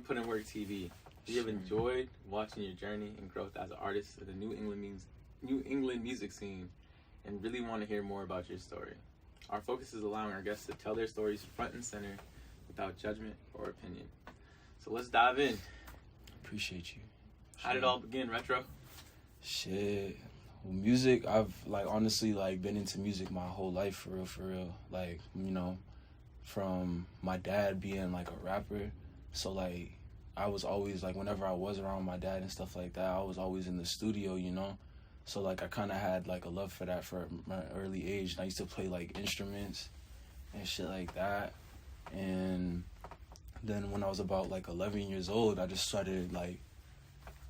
PUTINWORKTV. We have enjoyed watching your journey and growth as an artist of the New England music scene and really want to hear more about your story. Our focus is allowing our guests to tell their stories front and center without judgment or opinion. So let's dive in. Appreciate you. How did it all begin, Retro? Shit. Well, music, I've honestly been into music my whole life, for real. From my dad being like a rapper. So I was always whenever I was around my dad and stuff like that, I was always in the studio, So I kind of had a love for that for my early age. And I used to play instruments and shit like that. And then when I was about 11 years old, I just started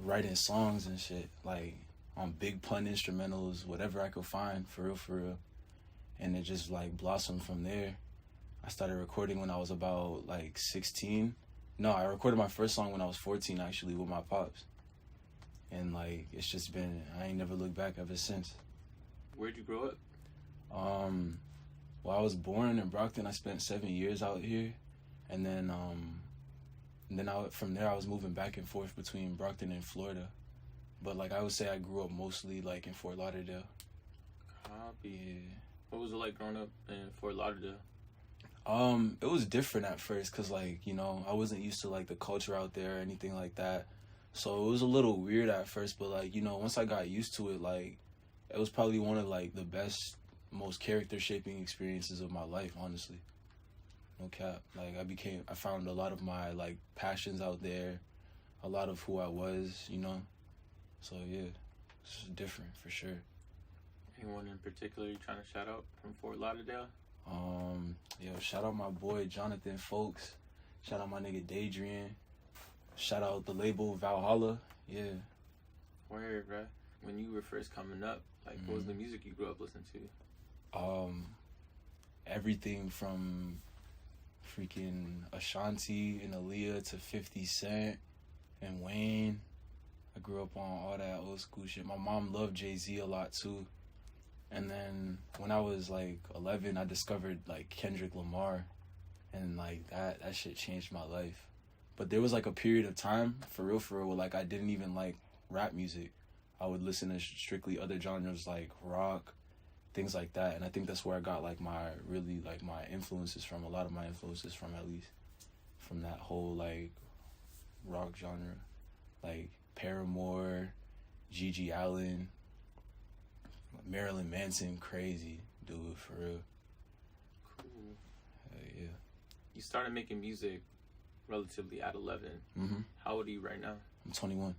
writing songs and shit, on big pun instrumentals, whatever I could find, for real. And it just blossomed from there. I started recording when I was about 16. No, I recorded my first song when I was 14 actually with my pops. And it's just been, I ain't never looked back ever since. Where'd you grow up? Well, I was born in Brockton. I spent 7 years out here. And then from there I was moving back and forth between Brockton and Florida. But I would say I grew up mostly in Fort Lauderdale. Copy. Yeah. What was it like growing up in Fort Lauderdale? It was different at first because I wasn't used to the culture out there or anything like that. So it was a little weird at first, but once I got used to it, it was probably one of the best, most character shaping experiences of my life, honestly. No cap. I found a lot of my passions out there, a lot of who I was, So yeah, it's different for sure. Anyone in particular you trying to shout out from Fort Lauderdale? Shout out my boy Jonathan Folks. Shout out my nigga Daydrian. Shout out the label Valhalla. Yeah. Word, bruh. When you were first coming up, what was the music you grew up listening to? Everything from freaking Ashanti and Aaliyah to 50 Cent and Wayne. I grew up on all that old school shit. My mom loved Jay-Z a lot too. And then when I was 11, I discovered Kendrick Lamar, and that shit changed my life. But there was a period of time, for real, where I didn't even like rap music. I would listen to strictly other genres like rock, things like that. And I think that's where I got my influences from, a lot of my influences from, at least from that whole rock genre, Paramore, Gigi Allen, Marilyn Manson, crazy dude, for real. Cool. Yeah. You started making music relatively at 11. Mm-hmm. How old are you right now? I'm 21.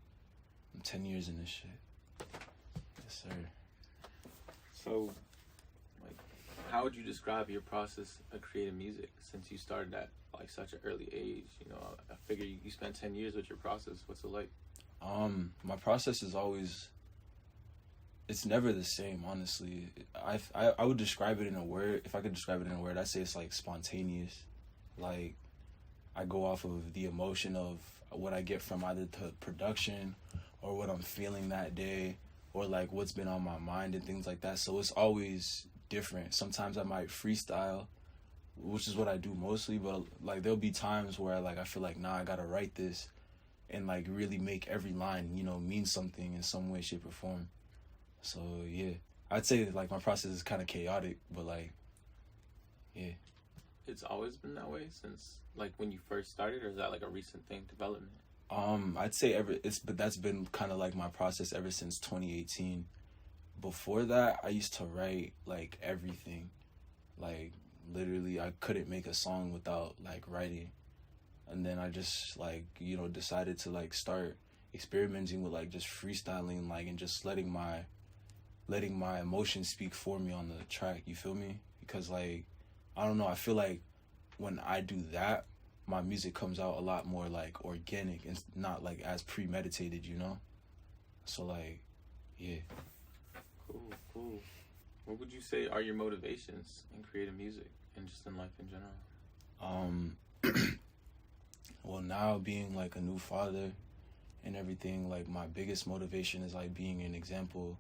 I'm 10 years in this shit. Yes, sir. So, how would you describe your process of creating music since you started at such an early age? I figure you spent 10 years with your process. What's it like? My process is always, it's never the same, honestly. I would describe it in a word. If I could describe it in a word, I'd say it's spontaneous. I go off of the emotion of what I get from either the production or what I'm feeling that day or what's been on my mind and things like that. So it's always different. Sometimes I might freestyle, which is what I do mostly, but there'll be times where I feel nah, I gotta write this and really make every line, mean something in some way, shape, or form. So yeah, I'd say my process is kind of chaotic, but yeah. It's always been that way since when you first started, or is that a recent thing, development? I'd say but that's been kind of my process ever since 2018. Before that, I used to write everything. Literally, I couldn't make a song without writing. And then I just decided to start experimenting with just freestyling and just letting my emotions speak for me on the track, you feel me? Because I don't know, I feel when I do that, my music comes out a lot more organic and not as premeditated, So yeah. Cool. What would you say are your motivations in creating music and just in life in general? Well, now being a new father and everything, my biggest motivation is being an example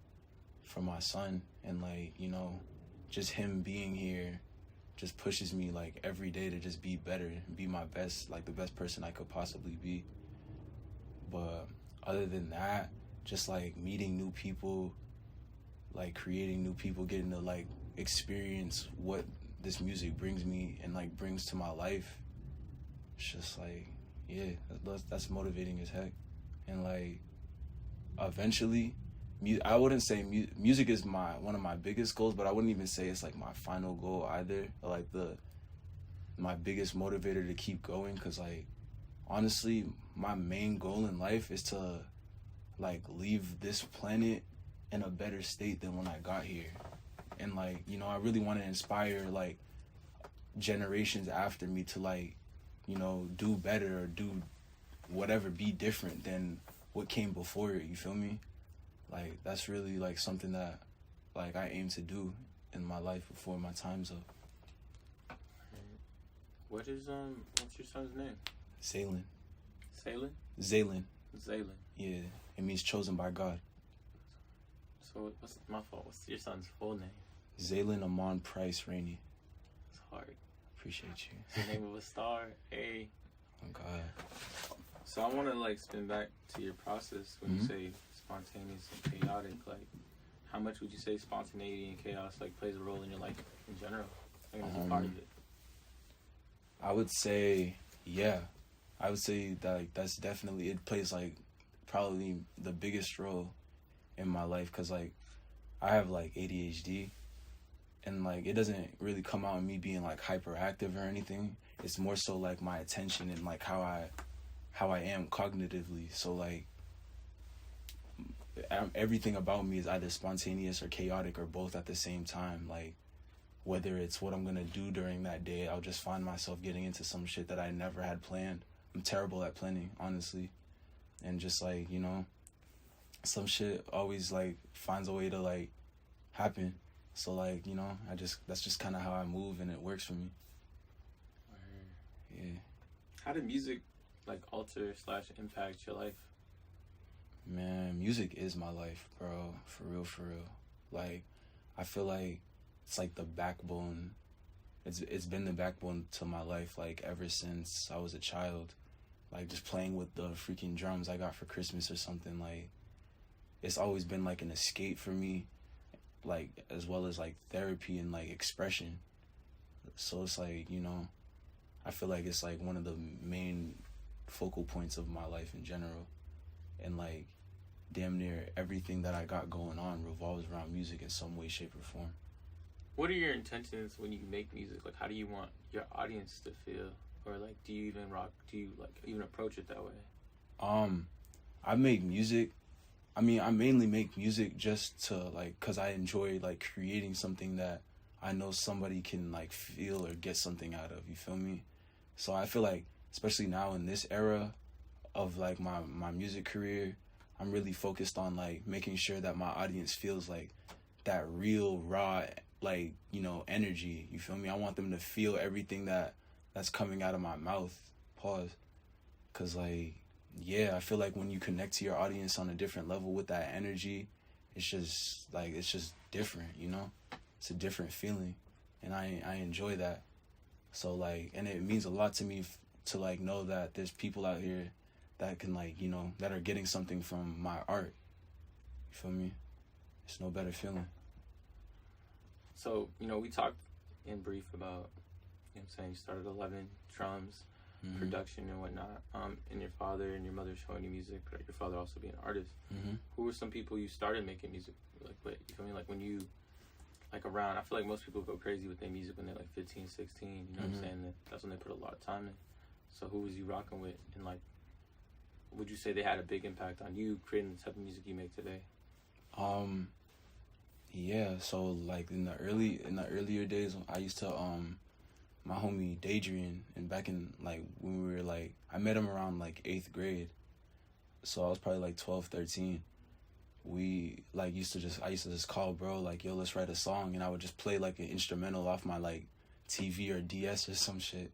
for my son and just him being here just pushes me like every day to just be better, be my best, like the best person I could possibly be. But other than that, just like meeting new people, like creating new people, getting to like experience what this music brings me and like brings to my life. It's just like, yeah, that's motivating as heck. And like eventually, I wouldn't say music is one of my biggest goals, but I wouldn't even say it's like my final goal either, or like my biggest motivator to keep going. Because like honestly, my main goal in life is to like leave this planet in a better state than when I got here. And like, you know, I really want to inspire like generations after me to like, you know, do better or do whatever, be different than what came before it, you feel me? Like that's really like something that like I aim to do in my life before my time's up. What's your son's name? Zaylin. Salin? Zaylin. Zaylin. Yeah, it means chosen by God. So what's my fault? What's your son's full name? Zaylin Amon Price Rainey. It's hard. Appreciate you. It's the name of a star. Hey. Oh God. So I want to like spin back to your process when you say spontaneous and chaotic. Like, how much would you say spontaneity and chaos like plays a role in your life in general? Like, as a part of it. I would say, yeah. I would say that like, that's definitely, it plays like probably the biggest role in my life, because like I have like ADHD, and like it doesn't really come out in me being like hyperactive or anything. It's more so like my attention and like how I am cognitively. So like everything about me is either spontaneous or chaotic or both at the same time. Like whether it's what I'm gonna do during that day, I'll just find myself getting into some shit that I never had planned. I'm terrible at planning, honestly. And just like, you know, some shit always like finds a way to like happen. So like, you know, that's just kind of how I move, and it works for me. Yeah. How did music like alter / impact your life? Man, music is my life, bro. For real. Like, I feel like it's like the backbone. It's been the backbone to my life, like ever since I was a child. Like just playing with the freaking drums I got for Christmas or something. Like, it's always been like an escape for me, like as well as like therapy and like expression. So it's like, you know, I feel like it's like one of the main focal points of my life in general. And like damn near everything that I got going on revolves around music in some way, shape, or form. What are your intentions when you make music? Like, how do you want your audience to feel? Or like, do you even approach it that way? I make music. I mean, I mainly make music just to like, cause I enjoy like creating something that I know somebody can like feel or get something out of, you feel me? So I feel like, especially now in this era of like my music career, I'm really focused on like making sure that my audience feels like that real raw, like, you know, energy, you feel me? I want them to feel everything that's coming out of my mouth. Pause. Cause like, yeah, I feel like when you connect to your audience on a different level with that energy, it's just different, you know? It's a different feeling, and I enjoy that. So like, and it means a lot to me to like know that there's people out here that can like, you know, that are getting something from my art. You feel me? It's no better feeling. So, you know, we talked in brief about, you know what I'm saying, you started 11 drums, production and whatnot, and your father and your mother showing you music, right? Your father also being an artist. Who were some people you started making music like with? You feel me? Like when you, like around, I feel like most people go crazy with their music when they're like 15, 16, you know what I'm saying? That's when they put a lot of time in. So who was you rocking with, and like, would you say they had a big impact on you creating the type of music you make today? Yeah, so like in the earlier days, I used to my homie Daydrian, and back in like when we were like, I met him around like 8th grade, so I was probably like 12, 13. We like I used to just call bro like, yo, let's write a song, and I would just play like an instrumental off my like TV or DS or some shit,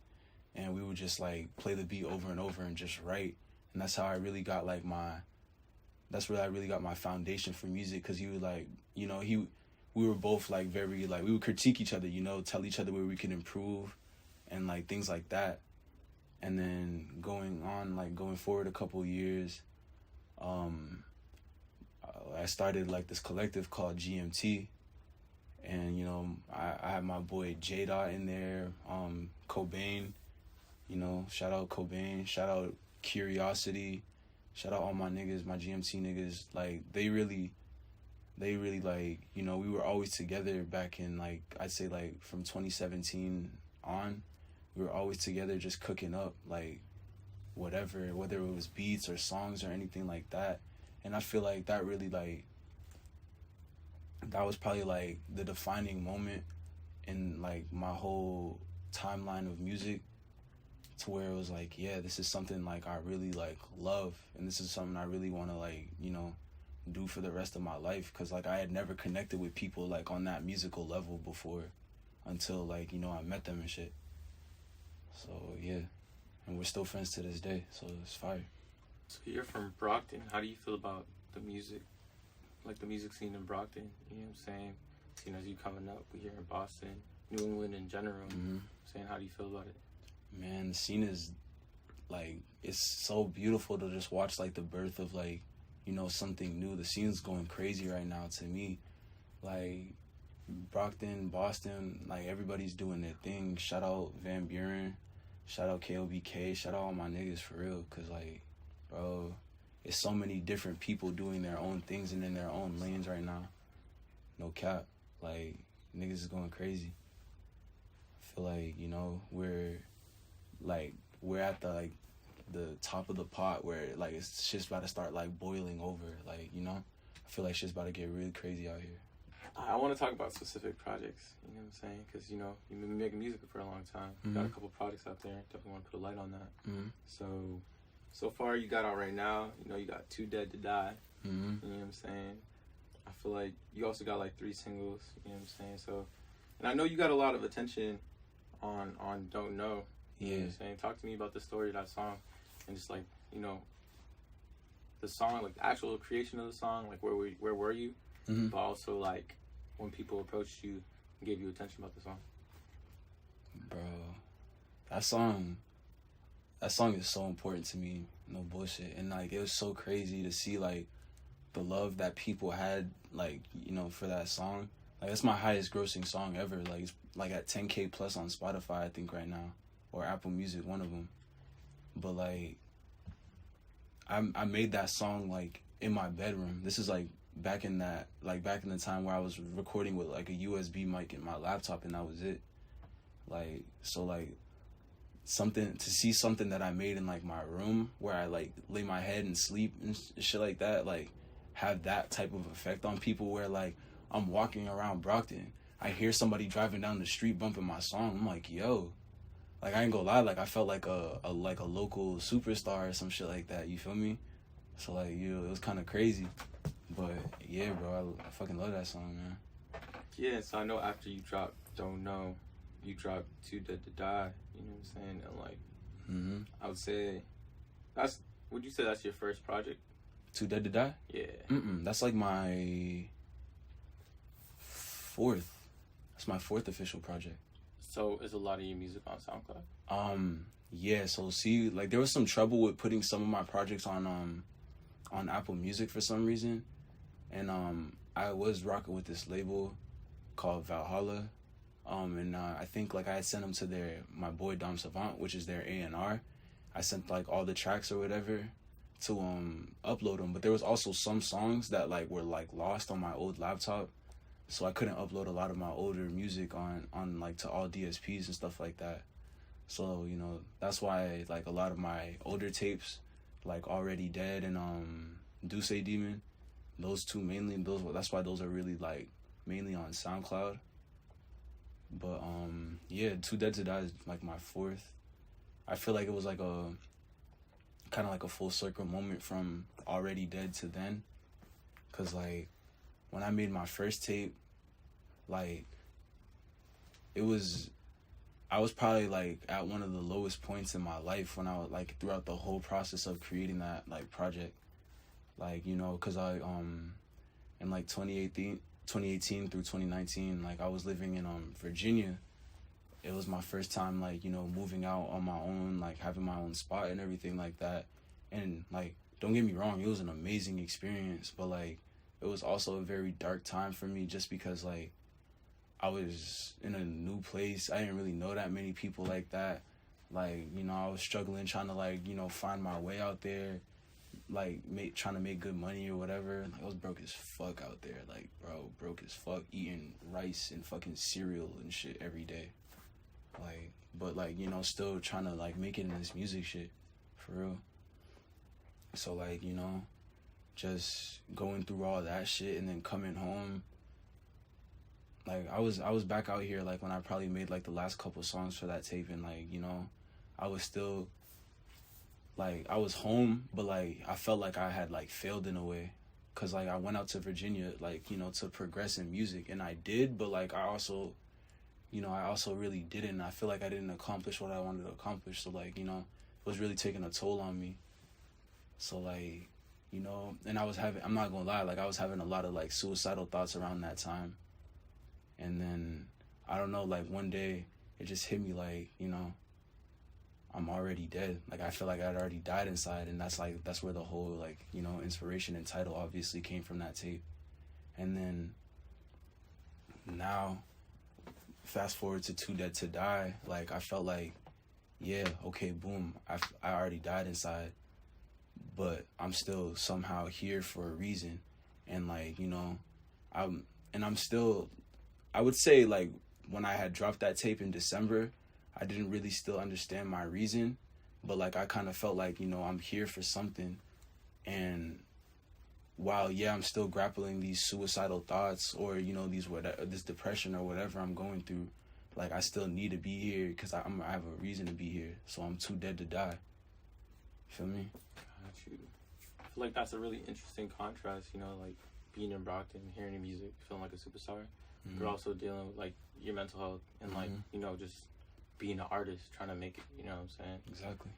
and we would just like play the beat over and over and just write. And that's how I really got like that's where I really got my foundation for music, because he would like, you know, we were both like very like, we would critique each other, you know, tell each other where we could improve and like things like that. And then going forward a couple years, I started like this collective called GMT, and you know, I had my boy J Dot in there, Cobain, you know, shout out Cobain, shout out Curiosity, shout out all my niggas, my GMT niggas. Like they really like, you know, we were always together back in like, I'd say like from 2017 on, we were always together just cooking up like whatever, whether it was beats or songs or anything like that. And I feel like that really like, that was probably like the defining moment in like my whole timeline of music, to where it was like, yeah, this is something like I really like love, and this is something I really want to like, you know, do for the rest of my life. Because like I had never connected with people like on that musical level before until like, you know, I met them and shit. So yeah, and we're still friends to this day, so it's fire. So you're from Brockton. How do you feel about the music, like the music scene in Brockton? You know what I'm saying? Seeing as you coming up, we here in Boston, New England in general. Saying, how do you feel about it? Man, the scene is like, it's so beautiful to just watch like the birth of like, you know, something new. The scene's going crazy right now to me. Like Brockton, Boston, like everybody's doing their thing. Shout out Van Buren, shout out KOBK, shout out all my niggas for real. Cause like, bro, it's so many different people doing their own things and in their own lanes right now. No cap. Like, niggas is going crazy. I feel like, you know, we're at the top of the pot where like it's shit's about to start like boiling over. Like, you know, I feel like shit's about to get really crazy out here. I want to talk about specific projects, you know what I'm saying? Because, you know, you've been making music for a long time. You got a couple projects out there. Definitely want to put a light on that. So far you got out right now, you know, you got Too Dead to Die. You know what I'm saying? I feel like you also got like 3 singles, you know what I'm saying? So, and I know you got a lot of attention on Don't Know. You know what I'm saying? Talk to me about the story of that song and just like, you know, the song, like the actual creation of the song, like where were you? But also like when people approached you and gave you attention about the song. Bro, that song is so important to me, no bullshit. And like, it was so crazy to see like the love that people had, like, you know, for that song. Like, it's my highest grossing song ever. Like, it's like at 10K plus on Spotify, I think, right now, or Apple Music, one of them. But like, I made that song like in my bedroom. This is like back in the time where I was recording with like a USB mic in my laptop, and that was it. Like, so like something that I made in like my room where I like lay my head and sleep and shit like that, like have that type of effect on people, where like I'm walking around Brockton, I hear somebody driving down the street bumping my song, I'm like, yo, like I ain't gonna lie, like I felt like a local superstar or some shit like that, you feel me? So like, it was kind of crazy. But yeah, bro, I fucking love that song, man. Yeah, so I know after you dropped Don't Know, you dropped Too Dead to Die, you know what I'm saying? And like, I would say, would you say that's your first project? Too Dead to Die? Yeah. That's like my 4th. That's my 4th official project. So is a lot of your music on SoundCloud? Yeah, so see, like there was some trouble with putting some of my projects on Apple Music for some reason. And I was rocking with this label called Valhalla. And I think like I had sent them to my boy Dom Savant, which is their A&R. I sent like all the tracks or whatever to upload them, but there was also some songs that like were like lost on my old laptop, so I couldn't upload a lot of my older music on like to all DSPs and stuff like that. So, you know, that's why like a lot of my older tapes, like Already Dead and Do Say Demon, those two mainly, that's why those are really like mainly on SoundCloud. But yeah, Too Dead to Die is like my 4th. I feel like it was like a kind of like a full circle moment from Already Dead to then, cause like when I made my first tape, like I was probably like at one of the lowest points in my life when I was like throughout the whole process of creating that like project, like, you know, cause I in like 2018 2018 through 2019, like I was living in Virginia. It was my first time, like, you know, moving out on my own, like having my own spot and everything like that. And like, don't get me wrong, it was an amazing experience, but like it was also a very dark time for me, just because like I was in a new place. I didn't really know that many people like that. Like, you know, I was struggling trying to, like, you know, find my way out there, like trying to make good money or whatever. Like, I was broke as fuck out there, like, bro, broke as fuck, eating rice and fucking cereal and shit every day. Like, but like, you know, still trying to like make it in this music shit, for real. So like, you know, just going through all that shit and then coming home. Like, I was back out here, like, when I probably made, like, the last couple songs for that tape, and, like, you know, I was still, like, I was home, but, like, I felt like I had, like, failed in a way, because, like, I went out to Virginia, like, you know, to progress in music, and I did, but, like, I also really didn't. I feel like I didn't accomplish what I wanted to accomplish, so, like, you know, it was really taking a toll on me. So, like, you know, and I'm not gonna lie, like, I was having a lot of, like, suicidal thoughts around that time. And then, I don't know, like, one day, it just hit me, like, you know, I'm already dead. Like, I feel like I'd already died inside, and that's where the whole, like, you know, inspiration and title obviously came from, that tape. And then, now, fast forward to Too Dead to Die, like, I felt like, yeah, okay, boom, I already died inside, but I'm still somehow here for a reason. And, like, you know, I'm still... I would say, like, when I had dropped that tape in December, I didn't really still understand my reason, but, like, I kind of felt like, you know, I'm here for something. And while, yeah, I'm still grappling these suicidal thoughts, or, you know, this depression or whatever I'm going through, like, I still need to be here, because I have a reason to be here, so I'm too dead to die. Feel me? Got you. I feel like that's a really interesting contrast, you know, like, being in Brockton, hearing your music, feeling like a superstar. Mm-hmm. But also dealing with, like, your mental health and, like, you know, just being an artist, trying to make it, you know what I'm saying? Exactly.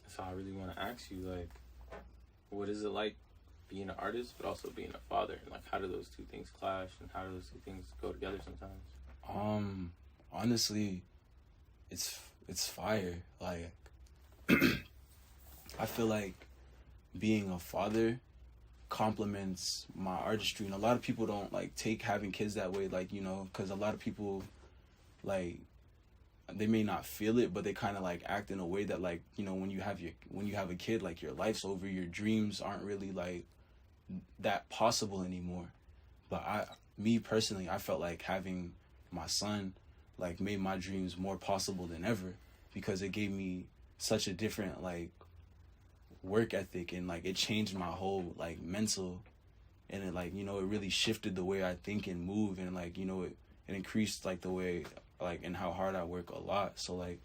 So I really want to ask you, like, what is it like being an artist, but also being a father? And, like, how do those two things clash, and how do those two things go together sometimes? Honestly, it's fire. Like, I feel like being a father complements my artistry, and a lot of people don't like take having kids that way, like, you know, because a lot of people, like, they may not feel it, but they kind of like act in a way that, like, you know, when you have a kid, like, your life's over, your dreams aren't really like that possible anymore. But me personally, I felt like having my son, like, made my dreams more possible than ever, because it gave me such a different, like, work ethic, and, like, it changed my whole, like, mental, and it, like, you know, it really shifted the way I think and move, and, like, you know, it increased, like, the way, like, and how hard I work a lot. So, like,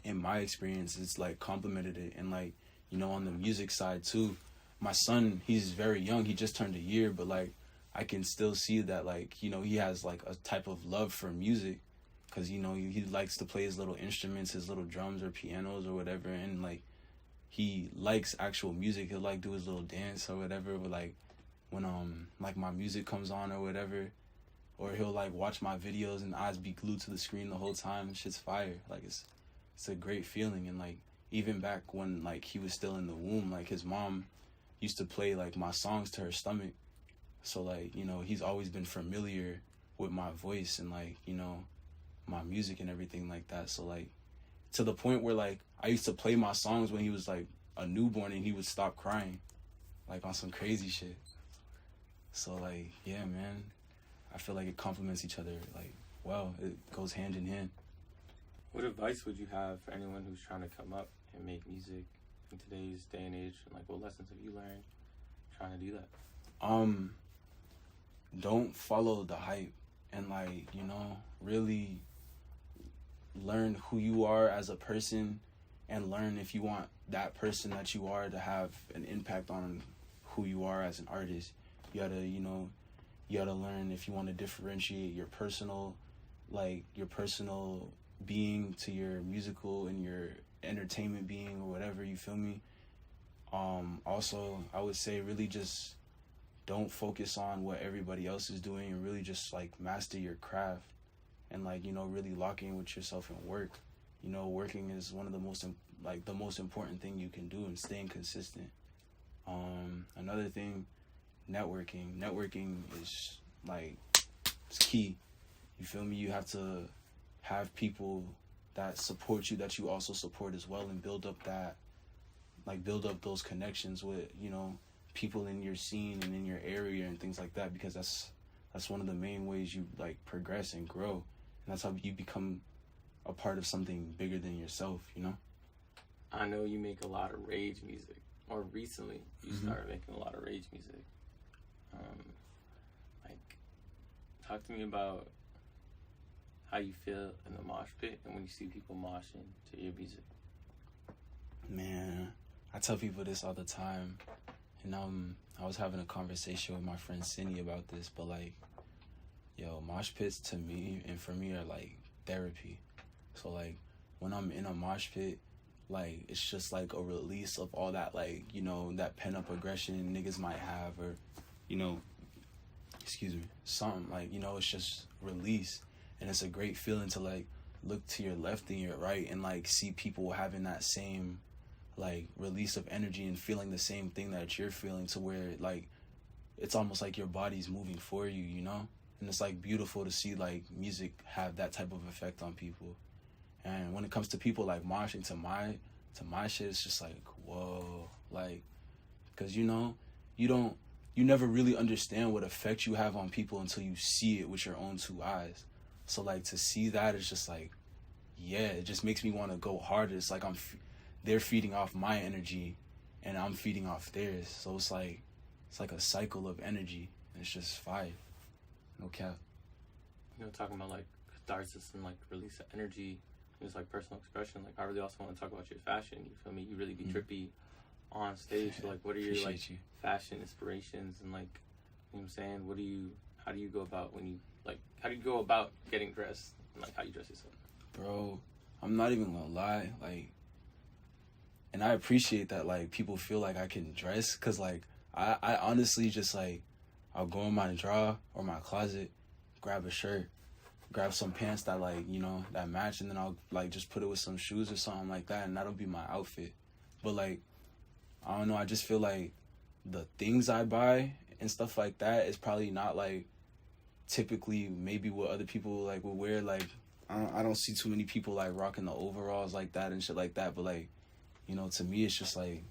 in my experience, it's, like, complemented it. And, like, you know, on the music side too, my son, he's very young, he just turned a year, but, like, I can still see that, like, you know, he has, like, a type of love for music, because, you know, he likes to play his little instruments, his little drums or pianos or whatever, and, like, he likes actual music. He'll, like, do his little dance or whatever, but, like, when like, my music comes on or whatever, or he'll, like, watch my videos and eyes be glued to the screen the whole time. Shit's fire. Like, it's a great feeling. And, like, even back when, like, he was still in the womb, like, his mom used to play, like, my songs to her stomach. So, like, you know, he's always been familiar with my voice and, like, you know, my music and everything like that. So, like, to the point where, like, I used to play my songs when he was, like, a newborn, and he would stop crying, like, on some crazy shit. So, like, yeah, man, I feel like it complements each other, like, well, it goes hand in hand. What advice would you have for anyone who's trying to come up and make music in today's day and age? Like, what lessons have you learned trying to do that? Don't follow the hype, and, like, you know, really learn who you are as a person, and learn if you want that person that you are to have an impact on who you are as an artist. You gotta learn if you want to differentiate your personal being to your musical and your entertainment being or whatever, you feel me? Also, I would say really just don't focus on what everybody else is doing, and really just like master your craft, and like, you know, really lock in with yourself and work. You know, working is one of the most important thing you can do, and staying consistent. Another thing, networking. Networking is like, it's key. You feel me? You have to have people that support you, that you also support as well, and build up those connections with, you know, people in your scene and in your area and things like that, because that's one of the main ways you like progress and grow, and that's how you become a part of something bigger than yourself, you know? I know you make a lot of rage music, or recently you started making a lot of rage music. Like, talk to me about how you feel in the mosh pit and when you see people moshing to your music. Man, I tell people this all the time, and I was having a conversation with my friend Cindy about this, but like, yo, mosh pits to me and for me are like therapy. So like, when I'm in a mosh pit, like, it's just like a release of all that, like, you know, that pent-up aggression niggas might have, or, you know, something, like, you know, it's just release. And it's a great feeling to like look to your left and your right and like see people having that same like release of energy and feeling the same thing that you're feeling, to where like it's almost like your body's moving for you, you know? And it's like beautiful to see like music have that type of effect on people. And when it comes to people like moshing to my shit, it's just like, whoa, like, because, you know, you never really understand what effect you have on people until you see it with your own two eyes. So like, to see that is just like, yeah, it just makes me want to go harder. It's like they're feeding off my energy and I'm feeding off theirs. So it's like a cycle of energy, and it's just fire. No cap. You know, talking about like catharsis and like release of energy, it's like personal expression. Like, I really also want to talk about your fashion. You feel me? You really be trippy on stage. So like, what are your fashion inspirations, and like, you know what I'm saying? How do you go about how do you go about getting dressed, and like how you dress yourself? Bro, I'm not even gonna lie, like, and I appreciate that like people feel like I can dress, cause like I honestly just like, I'll go in my drawer or my closet, grab a shirt, grab some pants that like, you know, that match, and then I'll like just put it with some shoes or something like that, and that'll be my outfit. But like, I don't know, I just feel like the things I buy and stuff like that is probably not like typically maybe what other people like would wear. Like, I don't see too many people like rocking the overalls like that and shit like that, but like, you know, to me it's just like,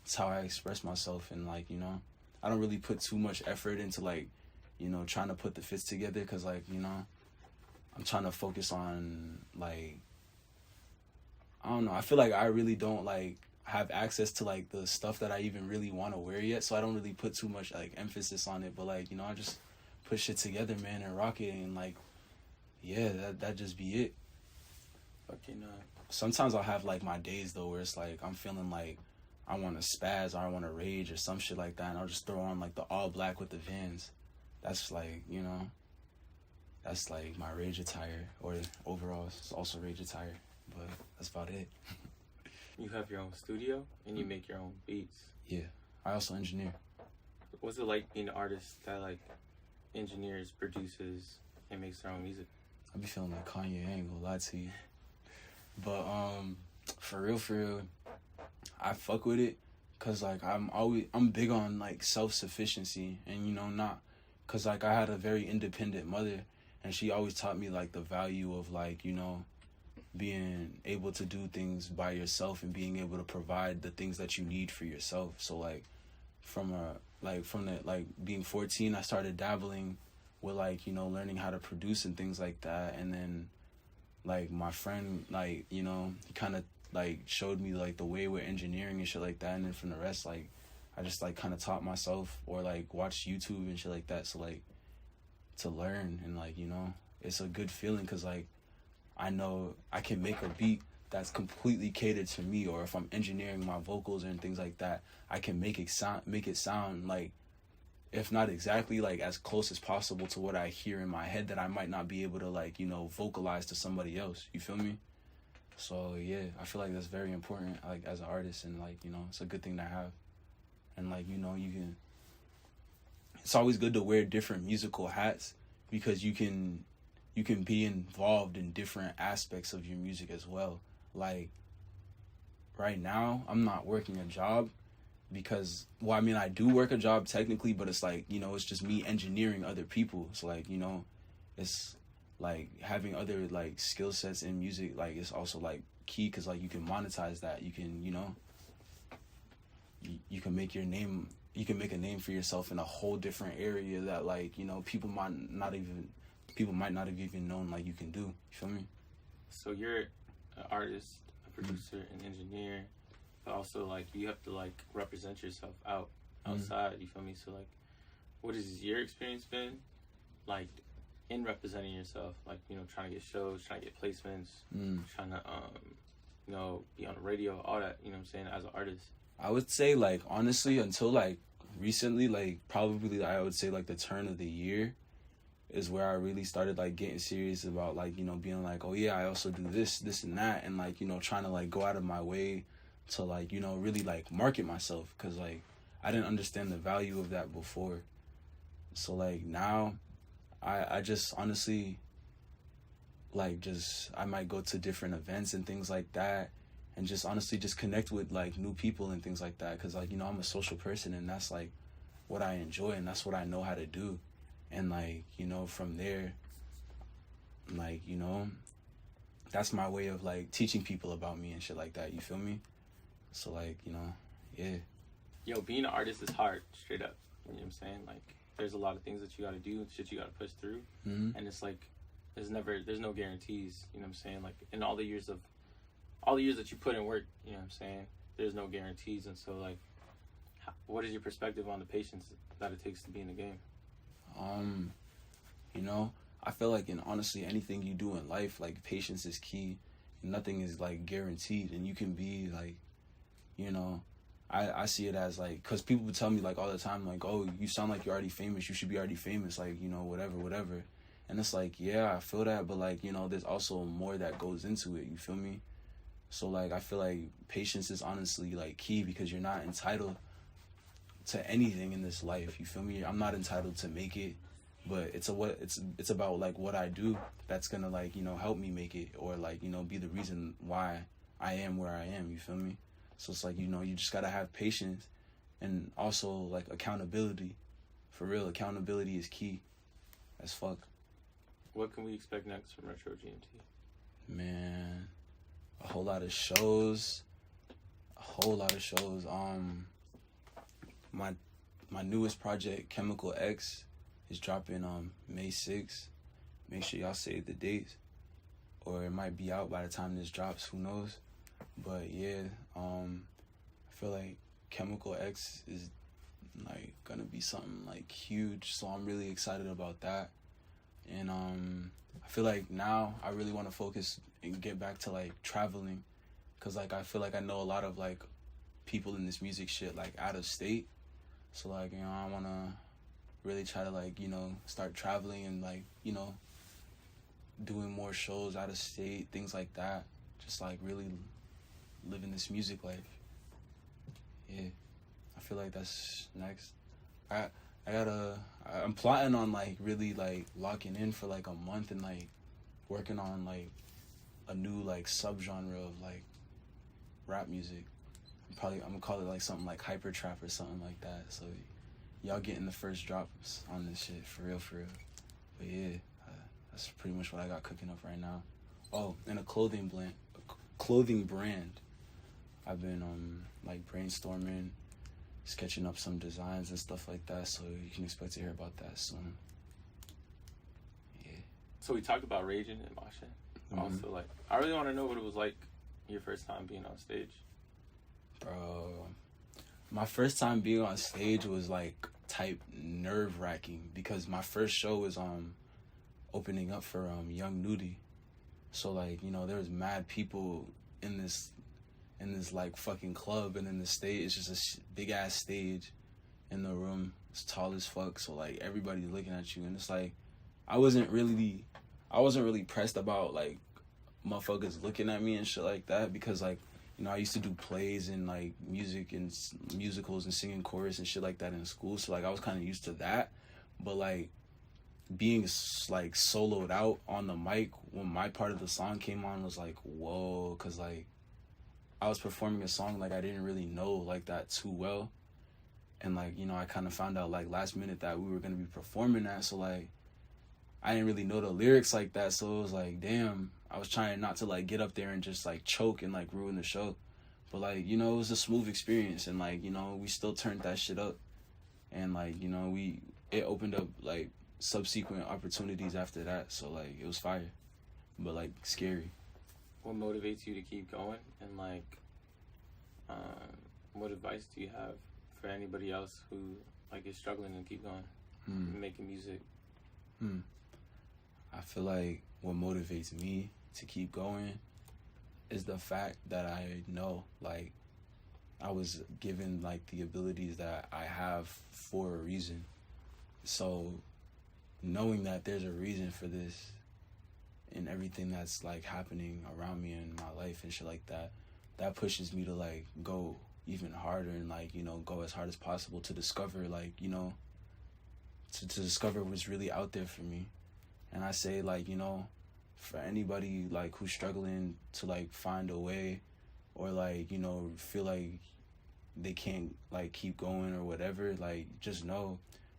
it's how I express myself. And like, you know, I don't really put too much effort into like, you know, trying to put the fits together, because like, you know, I'm trying to focus on like, I don't know, I feel like I really don't like have access to like the stuff that I even really want to wear yet, so I don't really put too much like emphasis on it. But like, you know, I just put shit together, man, and rock it, and like, yeah, that just be it. Fucking sometimes I'll have like my days though where it's like I'm feeling like I want to spaz or I want to rage or some shit like that, and I'll just throw on like the all black with the Vans. That's like, you know, that's like my rage attire, or overall it's also rage attire, but that's about it. You have your own studio and you make your own beats. Yeah, I also engineer. What's it like being an artist that like engineers, produces, and makes their own music? I be feeling like Kanye, I ain't gonna lie to you. But for real, I fuck with it, cause like I'm big on like self-sufficiency, and you know, not, cause like I had a very independent mother, and she always taught me like the value of like, you know, being able to do things by yourself and being able to provide the things that you need for yourself. So like from being 14, I started dabbling with like, you know, learning how to produce and things like that. And then like my friend, like, you know, he kind of like showed me like the way with engineering and shit like that. And then from the rest, like I just like kind of taught myself, or like watched YouTube and shit like that. So like to learn, and like, you know, it's a good feeling, because like I know I can make a beat that's completely catered to me, or if I'm engineering my vocals and things like that, I can make it sound like, if not exactly like as close as possible to what I hear in my head, that I might not be able to like, you know, vocalize to somebody else. You feel me? So yeah, I feel like that's very important, like as an artist, and like, you know, it's a good thing to have. And like, you know, it's always good to wear different musical hats, because you can be involved in different aspects of your music as well. Like right now, I'm not working a job because, well, I mean, I do work a job technically, but it's like, you know, it's just me engineering other people. It's like, you know, it's like having other like skill sets in music, like it's also like key, because like you can monetize that. You can, you know, you can make your name, you can make a name for yourself in a whole different area that, like, you know, people might not have even known like you can do. You feel me? So you're an artist, a producer, an engineer, but also like you have to like represent yourself outside. You feel me? So like, what has your experience been like in representing yourself? Like, you know, trying to get shows, trying to get placements, trying to you know, be on the radio, all that. You know what I'm saying? As an artist, I would say, like, honestly, until like recently, like probably I would say like the turn of the year is where I really started like getting serious about, like, you know, being like, oh yeah, I also do this and that, and like, you know, trying to like go out of my way to like, you know, really like market myself, because like I didn't understand the value of that before. So like now I just honestly like just I might go to different events and things like that, and just honestly just connect with like new people and things like that, because like, you know, I'm a social person, and that's like what I enjoy, and that's what I know how to do. And like, you know, from there, like, you know, that's my way of like teaching people about me and shit like that. You feel me? So like, you know, yeah. Yo, being an artist is hard, straight up. You know what I'm saying? Like, there's a lot of things that you got to do, shit you got to push through, and it's like there's no guarantees. You know what I'm saying? Like, in all the years that you put in work, you know what I'm saying, there's no guarantees. And so like, what is your perspective on the patience that it takes to be in the game? You know, I feel like in honestly anything you do in life, like patience is key. Nothing is like guaranteed, and you can be like, you know, I see it as like, because people would tell me like all the time, like, oh, you sound like you're already famous, you should be already famous, like, you know, whatever. And it's like, yeah, I feel that, but like, you know, there's also more that goes into it. You feel me? So like, I feel like patience is honestly like key, because you're not entitled to anything in this life. You feel me? I'm not entitled to make it, but it's about like what I do that's gonna like, you know, help me make it, or like, you know, be the reason why I am where I am. You feel me? So it's like, you know, you just gotta have patience, and also like accountability. For real, accountability is key as fuck. What can we expect next from Retro GMT? Man, a whole lot of shows. My newest project, Chemical X, is dropping May 6th. Make sure y'all save the dates, or it might be out by the time this drops, who knows. But yeah, I feel like Chemical X is like gonna be something like huge, so I'm really excited about that. And I feel like now I really want to focus and get back to like traveling, because like I feel like I know a lot of like people in this music shit like out of state. So like, you know, I want to really try to like, you know, start traveling and like, you know, doing more shows out of state, things like that. Just like really living this music life. Yeah, I feel like that's next. I'm plotting on like really like locking in for like a month and like working on like a new like subgenre of like rap music. I'm gonna call it like something like hyper trap or something like that. So y'all getting the first drops on this shit for real. But yeah, that's pretty much what I got cooking up right now. Oh, and a clothing brand. I've been like brainstorming, sketching up some designs and stuff like that. So you can expect to hear about that soon. Yeah. So we talked about raging and moshing. Also, like, I really want to know what it was like your first time being on stage. Bro, my first time being on stage was like type nerve-wracking, because my first show was opening up for Young Nudie. So like, you know, there was mad people in this like fucking club, and in the stage it's just a big ass stage in the room. It's tall as fuck, so like everybody's looking at you, and it's like I wasn't really pressed about like motherfuckers looking at me and shit like that, because like, you know, I used to do plays and like music and musicals and singing chorus and shit like that in school. So like I was kind of used to that, but like being like soloed out on the mic when my part of the song came on was like, whoa, because like I was performing a song like I didn't really know like that too well. And like, you know, I kind of found out like last minute that we were going to be performing that. So like I didn't really know the lyrics like that. So it was like, damn, I was trying not to like get up there and just like choke and like ruin the show. But like, you know, it was a smooth experience. And like, you know, we still turned that shit up. And like, you know, it opened up like subsequent opportunities after that. So like it was fire, but like scary. What motivates you to keep going? And like, what advice do you have for anybody else who like is struggling to keep going, making music? I feel like what motivates me to keep going is the fact that I know like I was given like the abilities that I have for a reason. So knowing that there's a reason for this and everything that's like happening around me in my life and shit like that, that pushes me to like go even harder and like, you know, go as hard as possible to discover like, you know, to discover what's really out there for me. And I say like, you know, for anybody like who's struggling to like find a way or like, you know, feel like they can't like keep going or whatever, like just know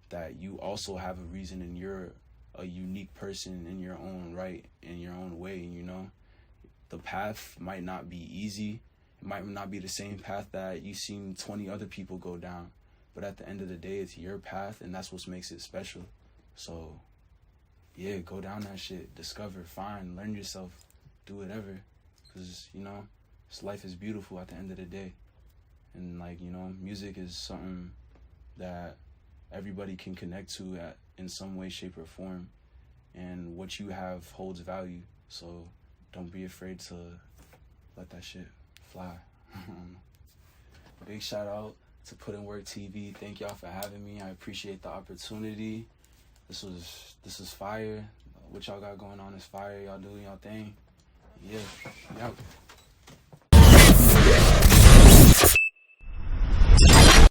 that you also have a reason and you're a unique person in your own right, in your own way, you know. The path might not be easy. It might not be the same path that you've seen 20 other people go down. But at the end of the day, it's your path and that's what makes it special. So yeah, go down that shit, discover, find, learn yourself, do whatever. Because, you know, this life is beautiful at the end of the day. And like, you know, music is something that everybody can connect to in some way, shape, or form. And what you have holds value. So don't be afraid to let that shit fly. Big shout out to PUTINWORKTV. Thank y'all for having me. I appreciate the opportunity. This is fire. What y'all got going on is fire. Y'all doing y'all thing. Yeah.